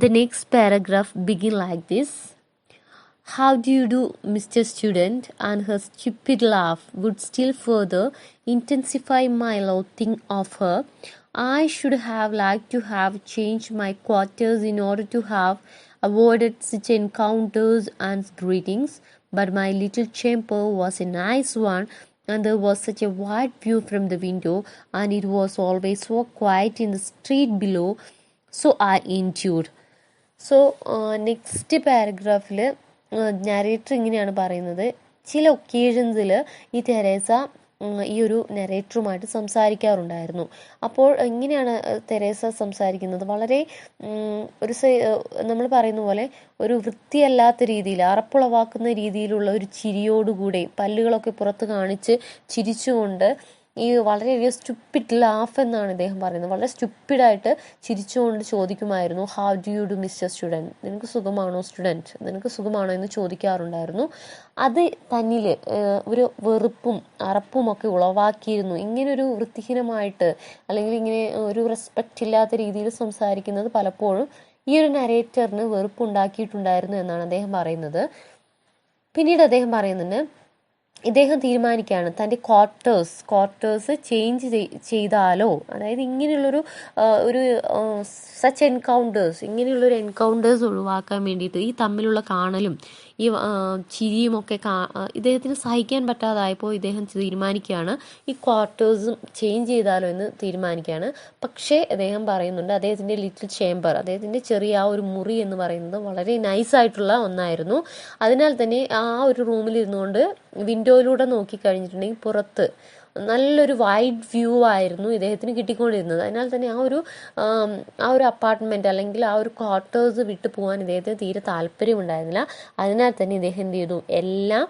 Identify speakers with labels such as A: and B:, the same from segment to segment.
A: The next paragraph begins like this. How do you do, Mr. Student? And her stupid laugh would still further intensify my loathing of her. I should have liked to have changed my quarters in order to have avoided such encounters and greetings, but my little chamber was a nice one, and there was such a wide view from the window, and it was always so quiet in the street below, so I endured. So next പാരഗ്രാഫിൽ narrator ഇങ്ങനെയാണ് പറയുന്നത്. ചില ഒക്കേഷൻസിൽ ഈ Teresa ഈ ഒരു നരേറ്ററുമായിട്ട് സംസാരിക്കാറുണ്ടായിരുന്നു. അപ്പോൾ എങ്ങനെയാണ് Teresa സംസാരിക്കുന്നത്? വളരെ ഒരു നമ്മൾ പറയുന്ന പോലെ ഒരു വൃത്തിയല്ലാത്ത രീതിയിൽ, അറപ്പുളവാക്കുന്ന രീതിയിലുള്ള ഒരു ചിരിയോടുകൂടെ പല്ലുകളൊക്കെ പുറത്ത് കാണിച്ച് ചിരിച്ചുകൊണ്ട് ഈ വളരെയധികം സ്റ്റുപ്പിഡ് ലാഫ് എന്നാണ് ഇദ്ദേഹം പറയുന്നത്. വളരെ സ്റ്റുപ്പിഡായിട്ട് ചിരിച്ചുകൊണ്ട് ചോദിക്കുമായിരുന്നു, how do you do mister student, നിനക്ക് സുഖമാണോ സ്റ്റുഡൻറ്റ്, നിനക്ക് സുഖമാണോ എന്ന് ചോദിക്കാറുണ്ടായിരുന്നു. അത് തന്നിൽ ഒരു വെറുപ്പും അറപ്പും ഒക്കെ ഉളവാക്കിയിരുന്നു. ഇങ്ങനൊരു വൃത്തിഹീനമായിട്ട് അല്ലെങ്കിൽ ഇങ്ങനെ ഒരു റെസ്പെക്റ്റ് ഇല്ലാത്ത രീതിയിൽ സംസാരിക്കുന്നത് പലപ്പോഴും ഈ ഒരു നരേറ്ററിന് വെറുപ്പുണ്ടാക്കിയിട്ടുണ്ടായിരുന്നു എന്നാണ് അദ്ദേഹം പറയുന്നത്. പിന്നീട് അദ്ദേഹം പറയുന്നുണ്ട്, ഇദ്ദേഹം തീരുമാനിക്കുകയാണ് തൻ്റെ ക്വാർട്ടേഴ്സ് ചേഞ്ച് ചെയ്താലോ, അതായത് ഇങ്ങനെയുള്ളൊരു സച്ച് എൻകൗണ്ടേഴ്സ്, ഇങ്ങനെയുള്ളൊരു എൻകൗണ്ടേഴ്സ് ഒഴിവാക്കാൻ വേണ്ടിയിട്ട് ഈ തമ്മിലുള്ള കാണലും ഈ ചിരിയുമൊക്കെ ഇദ്ദേഹത്തിന് സഹിക്കാൻ പറ്റാതായപ്പോൾ ഇദ്ദേഹം തീരുമാനിക്കുകയാണ് ഈ ക്വാർട്ടേഴ്സും ചേഞ്ച് ചെയ്താലോ എന്ന് തീരുമാനിക്കുകയാണ്. പക്ഷേ അദ്ദേഹം പറയുന്നുണ്ട് അദ്ദേഹത്തിൻ്റെ ലിറ്റിൽ ചേംബർ, അദ്ദേഹത്തിൻ്റെ ചെറിയ ആ ഒരു മുറി എന്ന് പറയുന്നത് വളരെ നൈസായിട്ടുള്ള ഒന്നായിരുന്നു. അതിനാൽ തന്നെ ആ ഒരു റൂമിൽ ഇരുന്നുകൊണ്ട് വിൻഡോയിലൂടെ നോക്കിക്കഴിഞ്ഞിട്ടുണ്ടെങ്കിൽ പുറത്ത് നല്ലൊരു വൈഡ് വ്യൂ ആയിരുന്നു ഇദ്ദേഹത്തിന് കിട്ടിക്കൊണ്ടിരുന്നത്. അതിനാൽ തന്നെ ആ ഒരു അപ്പാർട്ട്മെൻറ്റ് അല്ലെങ്കിൽ ആ ഒരു ക്വാർട്ടേഴ്സ് വിട്ടു പോകാൻ ഇദ്ദേഹത്തിന് തീരെ താല്പര്യമുണ്ടായിരുന്നില്ല. അതിനാൽ തന്നെ ഇദ്ദേഹം എന്ത് ചെയ്തു, എല്ലാം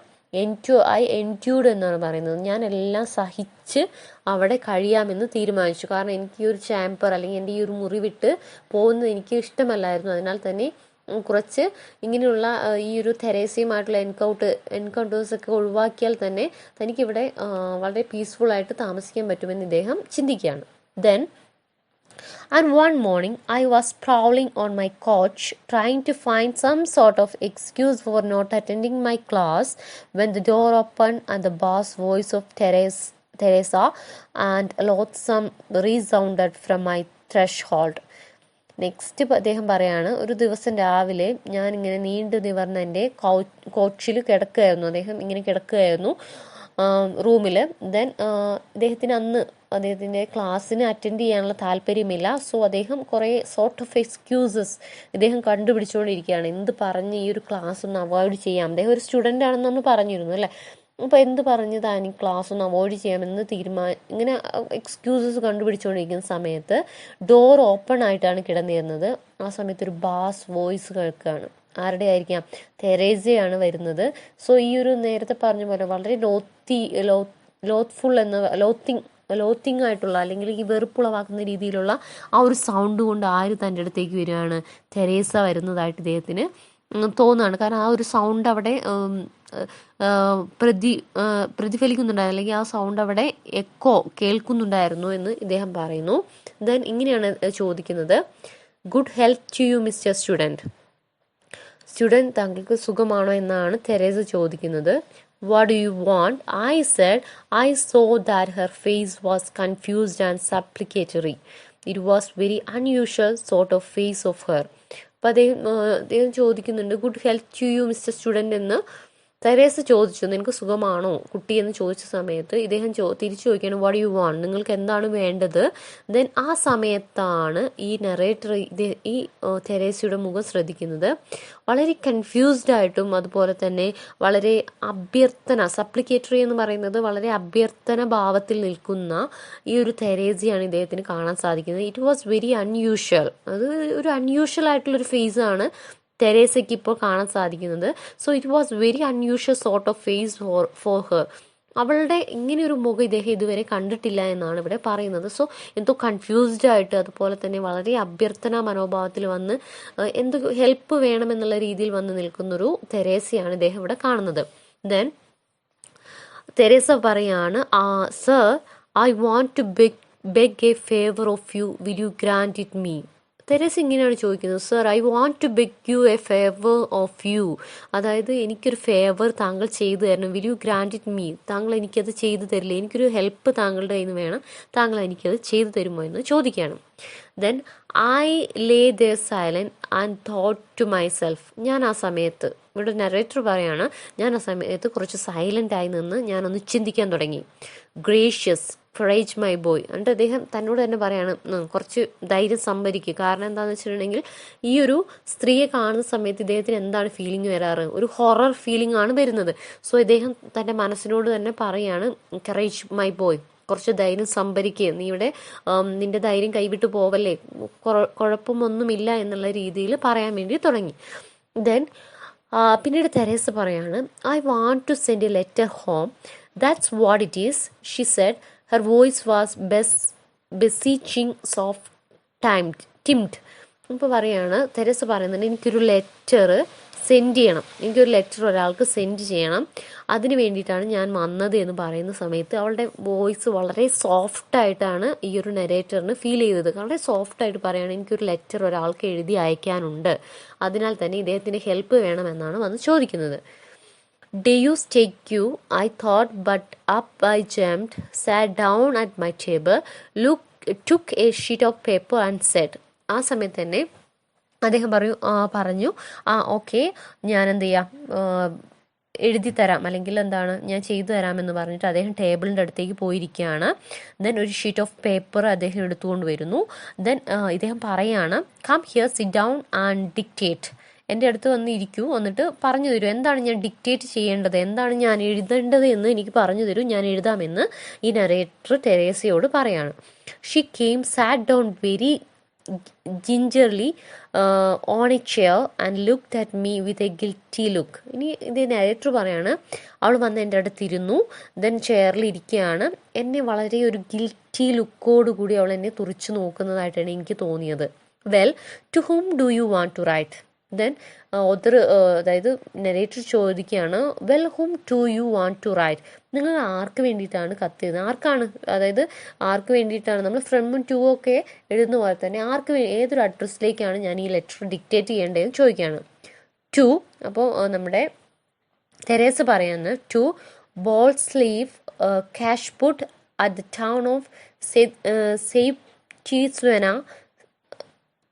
A: എൻഡ്യൂർഡ് എന്നാണ് പറയുന്നത്. ഞാൻ എല്ലാം സഹിച്ച് അവിടെ കഴിയാമെന്ന് തീരുമാനിച്ചു. കാരണം എനിക്ക് ഈ ഒരു ചാമ്പർ അല്ലെങ്കിൽ എൻ്റെ ഈ ഒരു മുറി വിട്ട് പോകുന്നത് എനിക്ക് ഇഷ്ടമല്ലായിരുന്നു. അതിനാൽ തന്നെ കുറച്ച് ഇങ്ങനെയുള്ള ഈ ഒരു തെരേസയുമായിട്ടുള്ള എൻകൗണ്ടേഴ്സൊക്കെ ഒഴിവാക്കിയാൽ തന്നെ തനിക്കിവിടെ വളരെ പീസ്ഫുള്ളായിട്ട് താമസിക്കാൻ പറ്റുമെന്ന് ഇദ്ദേഹം ചിന്തിക്കുകയാണ്. Then and one morning I was prowling on my couch trying to find some sort of excuse for not attending my class when the door opened and the bass voice of Teresa and loathsome resounded from my threshold. Next അദ്ദേഹം പറയാണ്, ഒരു ദിവസം രാവിലെ ഞാനിങ്ങനെ നീണ്ടു നിവർന്ന എൻ്റെ കോച്ചിൽ കിടക്കുകയായിരുന്നു. അദ്ദേഹം ഇങ്ങനെ കിടക്കുകയായിരുന്നു റൂമിൽ. ദെൻ ഇദ്ദേഹത്തിന് അന്ന് അദ്ദേഹത്തിൻ്റെ ക്ലാസ്സിന് അറ്റൻഡ് ചെയ്യാനുള്ള താല്പര്യമില്ല. സോ അദ്ദേഹം കുറേ സോർട്ട് ഓഫ് എക്സ്ക്യൂസസ് ഇദ്ദേഹം കണ്ടുപിടിച്ചുകൊണ്ടിരിക്കുകയാണ്. എന്ത് പറഞ്ഞ് ഈ ഒരു ക്ലാസ് ഒന്ന് അവോയ്ഡ് ചെയ്യാം. അദ്ദേഹം ഒരു സ്റ്റുഡൻ്റ് ആണെന്ന് നമ്മൾ പറഞ്ഞിരുന്നു അല്ലേ. അപ്പോൾ എന്ത് പറഞ്ഞതാണ് ഈ ക്ലാസ് ഒന്ന് അവോയ്ഡ് ചെയ്യാമെന്ന് ഇങ്ങനെ എക്സ്ക്യൂസസ് കണ്ടുപിടിച്ചുകൊണ്ടിരിക്കുന്ന സമയത്ത് ഡോർ ഓപ്പൺ ആയിട്ടാണ് കിടന്നിരുന്നത്. ആ സമയത്ത് ഒരു ബാസ് വോയിസ് കേൾക്കുകയാണ്. ആരുടെ ആയിരിക്കാം? തെരേസയാണ് വരുന്നത്. സോ ഈ ഒരു നേരത്തെ പറഞ്ഞ പോലെ വളരെ ലോത്തിങ് ആയിട്ടുള്ള അല്ലെങ്കിൽ ഈ വെറുപ്പുളവാക്കുന്ന രീതിയിലുള്ള ആ ഒരു സൗണ്ട് കൊണ്ട് ആര് തൻ്റെ അടുത്തേക്ക് വരികയാണ്? തെരേസ വരുന്നതായിട്ട് ഇദ്ദേഹത്തിന് തോന്നുകയാണ്. കാരണം ആ ഒരു സൗണ്ട് അവിടെ പ്രതിഫലിക്കുന്നുണ്ടായിരുന്നു, അല്ലെങ്കിൽ ആ സൗണ്ട് അവിടെ എക്കോ കേൾക്കുന്നുണ്ടായിരുന്നു എന്ന് ഇദ്ദേഹം പറയുന്നു. ദെൻ ഇങ്ങനെയാണ് ചോദിക്കുന്നത്, good health to you mister student, താങ്കൾക്ക് സുഖമാണോ എന്നാണ് തെരേസ ചോദിക്കുന്നത്. What do you want? I said. I saw that her face was confused and supplicatory. It was very unusual sort of face of her. അപ്പോൾ അദ്ദേഹം ചോദിക്കുന്നുണ്ട്, good health to you mister student എന്ന് Teresa ചോദിച്ചു, നിനക്ക് സുഖമാണോ കുട്ടി എന്ന് ചോദിച്ച സമയത്ത് ഇദ്ദേഹം തിരിച്ചു ചോദിക്കുകയാണ്, വാട്ട് യു വാണ്ട്, നിങ്ങൾക്ക് എന്താണ് വേണ്ടത്. ദെൻ ആ സമയത്താണ് ഈ നറേറ്റർ ഈ തെരേസയുടെ മുഖം ശ്രദ്ധിക്കുന്നത്. വളരെ കൺഫ്യൂസ്ഡ് ആയിട്ടും അതുപോലെ തന്നെ വളരെ സപ്ലിക്കേറ്ററി എന്ന് പറയുന്നത് വളരെ അഭ്യർത്ഥന ഭാവത്തിൽ നിൽക്കുന്ന ഈ ഒരു തെരേസയാണ് ഇദ്ദേഹത്തിന് കാണാൻ സാധിക്കുന്നത്. ഇറ്റ് വാസ് വെരി അൺയൂഷ്വൽ, അത് ഒരു അൺയൂഷ്വൽ ആയിട്ടുള്ളൊരു ഫേസാണ് തെരേസയ്ക്ക് ഇപ്പോൾ കാണാൻ സാധിക്കുന്നത്. So it was very unusual sort of phase for her. അവളുടെ ഇങ്ങനെയൊരു മുഖം ഇദ്ദേഹം ഇതുവരെ കണ്ടിട്ടില്ല എന്നാണ് ഇവിടെ പറയുന്നത്. സോ എന്തോ കൺഫ്യൂസ്ഡ് ആയിട്ട് അതുപോലെ തന്നെ വളരെ അഭ്യർത്ഥന മനോഭാവത്തിൽ വന്ന് എന്ത് ഹെൽപ്പ് വേണമെന്നുള്ള രീതിയിൽ വന്ന് നിൽക്കുന്നൊരു തെരേസയാണ് ഇദ്ദേഹം ഇവിടെ കാണുന്നത്. ദെൻ തെരേസ പറയാണ്, sir, I want to beg a favour of you, will you grant it me. Teresa ഇങ്ങനെയാണ് ചോദിക്കുന്നത്, sir I want to beg you a favour of you, അതായത് എനിക്കൊരു ഫേവർ താങ്കൾ ചെയ്തു തരണം, will you grant it me, താങ്കൾ എനിക്കത് ചെയ്തു തരില്ലേ, എനിക്കൊരു ഹെൽപ്പ് താങ്കളുടെ കയ്യിൽ നിന്ന് വേണം, താങ്കൾ എനിക്കത് ചെയ്തു തരുമോ എന്ന് ചോദിക്കുകയാണ്. Then I lay there silent and thought to myself, ഞാൻ ആ സമയത്ത്, ഇവിടെ നറേറ്റർ പറയാണ്, ഞാൻ ആ സമയത്ത് കുറച്ച് സൈലൻ്റ് ആയി നിന്ന് ഞാനൊന്ന് ചിന്തിക്കാൻ തുടങ്ങി. ഗ്രേഷ്യസ് കറേജ് മൈ ബോയ്, എന്നിട്ട് അദ്ദേഹം തന്നോട് തന്നെ പറയാണ്, കുറച്ച് ധൈര്യം സംഭരിക്കുക. കാരണം എന്താണെന്ന് വെച്ചിട്ടുണ്ടെങ്കിൽ ഈ ഒരു സ്ത്രീയെ കാണുന്ന സമയത്ത് ഇദ്ദേഹത്തിന് എന്താണ് ഫീലിംഗ് വരാറ്, ഒരു ഹൊറർ ഫീലിംഗ് ആണ് വരുന്നത്. സോ ഇദ്ദേഹം തൻ്റെ മനസ്സിനോട് തന്നെ പറയാണ്, കറേജ് മൈ ബോയ്, കുറച്ച് ധൈര്യം സംഭരിക്കുക, നീ ഇവിടെ നിന്റെ ധൈര്യം കൈവിട്ട് പോവല്ലേ, കുഴപ്പമൊന്നുമില്ല എന്നുള്ള രീതിയിൽ പറയാൻ വേണ്ടി തുടങ്ങി. ദെൻ പിന്നീട് തെരേസ പറയാണ്, I want to send a letter home, that's what it is, she said. Her voice was beseeching soft timid. ഇപ്പോൾ പറയാണ്, തെരേസ പറയുന്നുണ്ട്, എനിക്കൊരു ലെറ്റർ സെൻഡ് ചെയ്യണം, എനിക്കൊരു ലെറ്റർ ഒരാൾക്ക് സെൻഡ് ചെയ്യണം, അതിന് വേണ്ടിയിട്ടാണ് ഞാൻ വന്നത് എന്ന് പറയുന്ന സമയത്ത് അവളുടെ വോയിസ് വളരെ സോഫ്റ്റായിട്ടാണ് ഈ ഒരു നെരേറ്ററിന് ഫീൽ ചെയ്തത്. വളരെ സോഫ്റ്റായിട്ട് പറയുകയാണ്, എനിക്കൊരു ലെറ്റർ ഒരാൾക്ക് എഴുതി അയക്കാനുണ്ട്, അതിനാൽ തന്നെ ഇദ്ദേഹത്തിന് ഹെൽപ്പ് വേണമെന്നാണ് വന്ന് ചോദിക്കുന്നത്. Deus take you, I thought, but up I jumped, sat down at my table, took a sheet of paper and said. ആ സമയത്ത് തന്നെ അദ്ദേഹം പറഞ്ഞു ഓക്കെ, ഞാൻ എന്ത് ചെയ്യാം, എഴുതി തരാം, അല്ലെങ്കിൽ എന്താണ് ഞാൻ ചെയ്തു തരാമെന്ന് പറഞ്ഞിട്ട് അദ്ദേഹം ടേബിളിൻ്റെ അടുത്തേക്ക് പോയിരിക്കുകയാണ്. ദെൻ ഒരു ഷീറ്റ് ഓഫ് പേപ്പർ അദ്ദേഹം എടുത്തുകൊണ്ട് വരുന്നു. ദെൻ ഇദ്ദേഹം പറയാണ്, come here, sit down and dictate, എൻ്റെ അടുത്ത് വന്ന് ഇരിക്കൂ, എന്നിട്ട് പറഞ്ഞു തരൂ, എന്താണ് ഞാൻ ഡിക്റ്റേറ്റ് ചെയ്യേണ്ടത്, എന്താണ് ഞാൻ എഴുതേണ്ടത് എന്ന് എനിക്ക് പറഞ്ഞു തരൂ, ഞാൻ എഴുതാമെന്ന് ഈ നറേറ്റർ തെരേസയോട് പറയാണ്. She came, sat down very gingerly on a chair and looked at me with a guilty look. ഇനി ഇത് നറേറ്റർ പറയാണ്, അവൾ വന്ന് എൻ്റെ അടുത്തിരുന്നു, ദെൻ ചെയറിൽ ഇരിക്കുകയാണ്, എന്നെ വളരെ ഒരു ഗിൽറ്റി ലുക്കോടുകൂടി അവൾ എന്നെ തുറിച്ചു നോക്കുന്നതായിട്ടാണ് എനിക്ക് തോന്നിയത്. Well, to whom do you want to write? Then അതായത് നരേറ്റർ ചോദിക്കുകയാണ്, well whom to you want to write, നിങ്ങൾ ആർക്ക് വേണ്ടിയിട്ടാണ് കത്ത് എഴുതുന്നത്, ആർക്കാണ്, അതായത് ആർക്ക് വേണ്ടിയിട്ടാണ്, നമ്മൾ ഫ്രമും ടു ഒക്കെ എഴുതുന്ന പോലെ തന്നെ ഏതൊരു അഡ്രസ്സിലേക്കാണ് ഞാൻ ഈ ലെറ്റർ ഡിക്റ്റേറ്റ് ചെയ്യേണ്ടതെന്ന് ചോദിക്കുകയാണ്. ടു, അപ്പോൾ നമ്മുടെ തെരേസ പറയുന്നത്, to Boleslaw Kaszput at the town of സെയ്പ്റ്റിസ്വന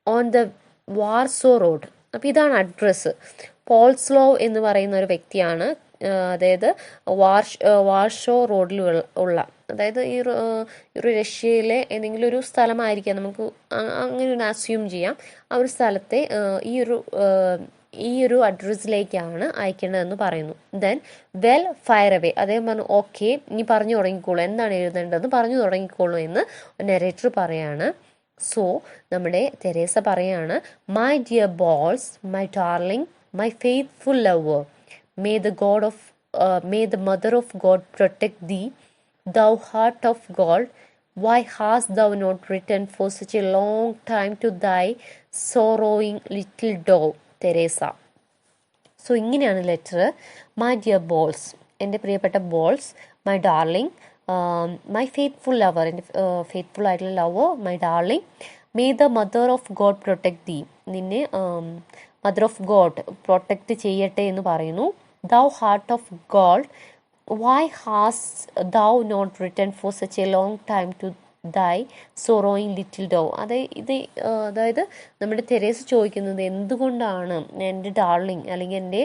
A: ഓൺ ദ വാർസോ റോഡ്. അപ്പോൾ ഇതാണ് അഡ്രസ്സ്. പോൾസ്ലോവ് എന്ന് പറയുന്ന ഒരു വ്യക്തിയാണ്, അതായത് വാർഷോ റോഡിൽ ഉള്ള, അതായത് ഈ ഒരു റഷ്യയിലെ ഏതെങ്കിലും ഒരു സ്ഥലമായിരിക്കാം, നമുക്ക് അങ്ങനെ ഒരു അസ്യൂം ചെയ്യാം. ആ ഒരു സ്ഥലത്തെ ഈ ഒരു അഡ്രസ്സിലേക്കാണ് അയക്കേണ്ടതെന്ന് പറയുന്നു. ദെൻ വെൽ, ഫയർ അവേ, അദ്ദേഹം പറഞ്ഞു, ഓക്കെ, ഇനി പറഞ്ഞു തുടങ്ങിക്കോളൂ, എന്താണ് എഴുതേണ്ടതെന്ന് പറഞ്ഞു തുടങ്ങിക്കോളൂ എന്ന് നരേറ്റർ പറയാണ്. സോ നമ്മുടെ തെരേസ പറയാണ്, my dear balls, my darling, my faithful lover, may the mother of God protect thee, thou heart of gold, why hast thou not written for such a long time to thy sorrowing little dove, Teresa. So ഇങ്ങനെയാണ് letter. My dear Boles, എൻ്റെ പ്രിയപ്പെട്ട Boles, my darling, my faithful lover, എൻ്റെ faithful ആയിട്ടുള്ള lover, my darling, may the mother of God protect thee, നിന്നെ mother of God protect ചെയ്യട്ടെ എന്ന് പറയുന്നു. Thou heart of God, why has thou not written for such a long time to thy sorrowing little ഡോ. അതായത് നമ്മുടെ Teresa ചോദിക്കുന്നത്, എന്തുകൊണ്ടാണ് എൻ്റെ darling അല്ലെങ്കിൽ എൻ്റെ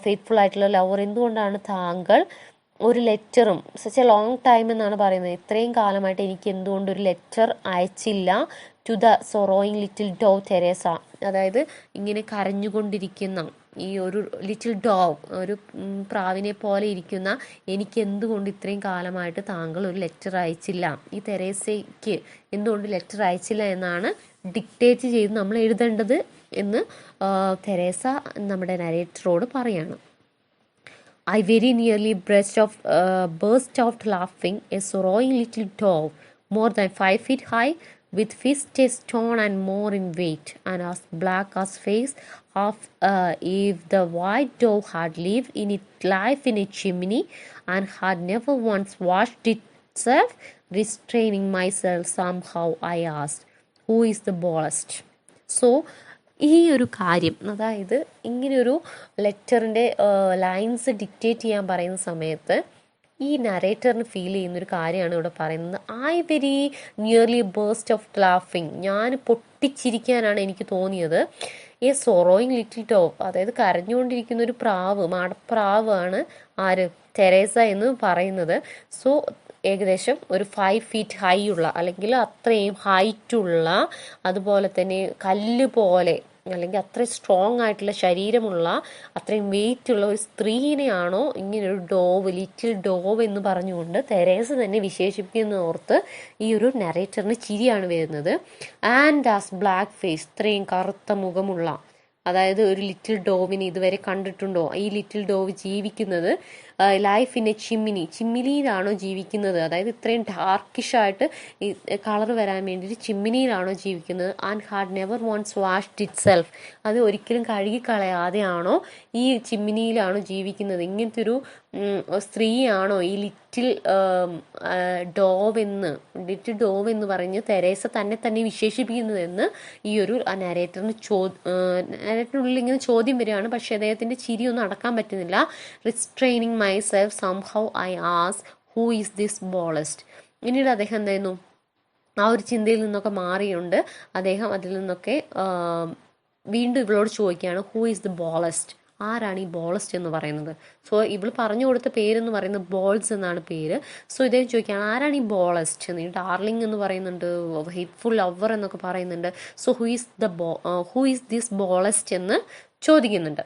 A: ഫെയ്ത്ത്ഫുൾ ആയിട്ടുള്ള ലവർ, എന്തുകൊണ്ടാണ് താങ്കൾ ഒരു ലെറ്ററും, സച്ച് എ ലോങ് ടൈം എന്നാണ് പറയുന്നത്, ഇത്രയും കാലമായിട്ട് എനിക്ക് എന്തുകൊണ്ട് ഒരു ലെറ്റർ അയച്ചില്ല to the sorrowing little dove Teresa, അതായത് ഇങ്ങനെ കരഞ്ഞുകൊണ്ടിരിക്കുന്ന ഈ ഒരു ലിറ്റിൽ ഡോവ്, ഒരു പ്രാവിനെ പോലെ ഇരിക്കുന്ന എനിക്ക് എന്തുകൊണ്ട് ഇത്രയും കാലമായിട്ട് താങ്കൾ ഒരു ലെറ്റർ അയച്ചില്ല, ഈ തെരേസയ്ക്ക് എന്തുകൊണ്ട് ലെറ്റർ അയച്ചില്ല എന്നാണ് ഡിക്റ്റേറ്റ് ചെയ്ത് നമ്മൾ എഴുതേണ്ടത് എന്ന് തെരേസ നമ്മുടെ നരേറ്ററോട് പറയാണ്. I very nearly burst out laughing. A sorrowing little dove, more than 5 feet high, with fist a stone and more in weight, and as black as face, half if the white dove had lived in its life in a chimney, and had never once washed itself. Restraining myself somehow, I asked, "Who is the boldest?" So ഈ ഒരു കാര്യം, അതായത് ഇങ്ങനെയൊരു ലെറ്ററിൻ്റെ lines dictate ചെയ്യാൻ പറയുന്ന സമയത്ത് ഈ നരേറ്ററിന് feel ചെയ്യുന്നൊരു കാര്യമാണ് ഇവിടെ പറയുന്നത്. I very nearly burst of ലാഫിങ്, ഞാൻ പൊട്ടിച്ചിരിക്കാനാണ് എനിക്ക് തോന്നിയത്. എ സൊറോയിങ് ലിറ്റിൽ ഡോവ്, അതായത് കരഞ്ഞുകൊണ്ടിരിക്കുന്ന ഒരു പ്രാവ്, മാടപ്രാവാണ് ആര്, തെരേസ എന്ന് പറയുന്നത്. സോ ഏകദേശം ഒരു 5 feet ഹൈ ഉള്ള, അല്ലെങ്കിൽ അത്രയും ഹൈറ്റുള്ള, അതുപോലെ തന്നെ കല്ല് പോലെ അല്ലെങ്കിൽ അത്രയും സ്ട്രോങ് ആയിട്ടുള്ള ശരീരമുള്ള, അത്രയും വെയിറ്റ് ഉള്ള ഒരു സ്ത്രീനെയാണോ ഇങ്ങനൊരു ഡോവ്, ലിറ്റിൽ ഡോവ് എന്ന് പറഞ്ഞുകൊണ്ട് തെരേസ തന്നെ വിശേഷിപ്പിക്കുന്ന ഓർത്ത് ഈ ഒരു നരേറ്ററിന് ചിരിയാണ് വരുന്നത്. ആൻഡ് ആസ് ബ്ലാക്ക് ഫേസ്, ഇത്രയും കറുത്ത മുഖമുള്ള, അതായത് ഒരു ലിറ്റിൽ ഡോവിനെ ഇതുവരെ കണ്ടിട്ടുണ്ടോ? ഈ ലിറ്റിൽ ഡോവ് ജീവിക്കുന്നത് ലൈഫ് ഇൻ എ ചിമ്മിനിയിലാണോ ജീവിക്കുന്നത്? അതായത് ഇത്രയും ഡാർക്കിഷായിട്ട് ഈ കളർ വരാൻ വേണ്ടിയിട്ട് ചിമ്മിനിയിലാണോ ജീവിക്കുന്നത്? And had never once washed itself, അത് ഒരിക്കലും കഴുകിക്കളയാതെയാണോ ഈ ചിമ്മിനിയിലാണോ ജീവിക്കുന്നത്? ഇങ്ങനത്തെ ഒരു സ്ത്രീയാണോ ഈ ലിറ്റിൽ ഡോവ് എന്ന് പറഞ്ഞ് തെരേസ തന്നെ വിശേഷിപ്പിക്കുന്നതെന്ന് ഈ ഒരു നരേറ്ററിനുള്ളിൽ ഇങ്ങനെ ചോദ്യം വരികയാണ്. പക്ഷെ അദ്ദേഹത്തിന്റെ ചിരിയൊന്നും അടക്കാൻ പറ്റുന്നില്ല. Restraining my self somehow I ask who is this ബോളസ്റ്റ്. പിന്നീട് അദ്ദേഹം എന്തായിരുന്നു, ആ ഒരു ചിന്തയിൽ നിന്നൊക്കെ മാറിയുണ്ട് അദ്ദേഹം അതിൽ നിന്നൊക്കെ വീണ്ടും ഇവളോട് ചോദിക്കുകയാണ്, ഹൂ ഈസ് ദ ബോളസ്റ്റ്, ആരാണ് ഈ ബോളസ്റ്റ് എന്ന് പറയുന്നത്? സോ ഇവൾ പറഞ്ഞു കൊടുത്ത പേരെന്ന് പറയുന്നത് ബോൾസ് എന്നാണ് പേര്. സോ ഇദ്ദേഹം ചോദിക്കുകയാണ്, ആരാണ് ഈ ബോളസ്റ്റ് എന്ന്. ഡാർലിംഗ് എന്ന് പറയുന്നുണ്ട്, ഹെയ്റ്റ്ഫുൾ ലവർ എന്നൊക്കെ പറയുന്നുണ്ട്. സോ ഹൂ ഈസ് ദിസ് ബോളസ്റ്റ് എന്ന് ചോദിക്കുന്നുണ്ട്.